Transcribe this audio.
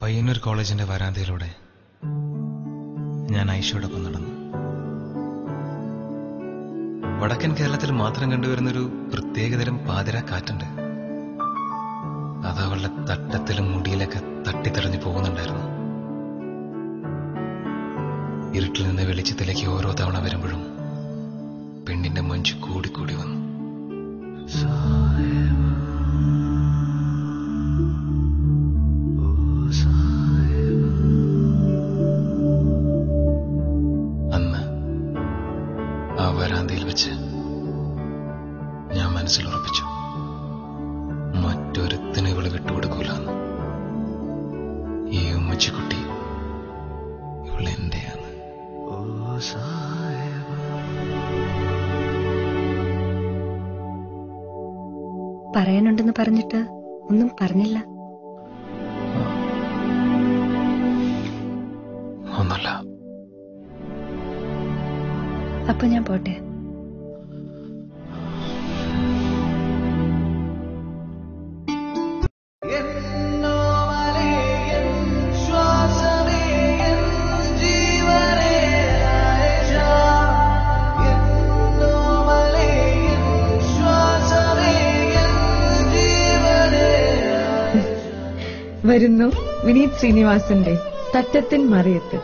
പയ്യന്നൂർ കോളേജിന്റെ വരാന്തയിലൂടെ ഞാൻ ഐഷയോടൊപ്പം നടന്നു. വടക്കൻ കേരളത്തിൽ മാത്രം കണ്ടുവരുന്നൊരു പ്രത്യേകതരം പാതിര കാറ്റുണ്ട്. അത് അവളുടെ തട്ടത്തിലും മുടിയിലൊക്കെ തട്ടിത്തെറിഞ്ഞു പോകുന്നുണ്ടായിരുന്നു. ഇരുട്ടിൽ നിന്ന് വെളിച്ചത്തിലേക്ക് ഓരോ തവണ വരുമ്പോഴും പെണ്ണിന്റെ മഞ്ചു കൂടിക്കൂടി വന്നു. അന്ന് ആ വരാന്തയിൽ വെച്ച് ഞാൻ മനസ്സിൽ ഉറപ്പിച്ചു, മറ്റൊരുത്തിന് ഇവള് വിട്ടുകൊടുക്കൂലെന്ന്. ഈ ഉമ്മച്ചിക്കുട്ടി ഇവളെന്റെയാണ്. പറയാനുണ്ടെന്ന് പറഞ്ഞിട്ട് ഒന്നും പറഞ്ഞില്ല. ഒന്നല്ല. അപ്പൊ ഞാൻ പോട്ടെ. വരുന്നു വിനീത് ശ്രീനിവാസന്റെ തട്ടത്തിൻ മറിയത്ത്.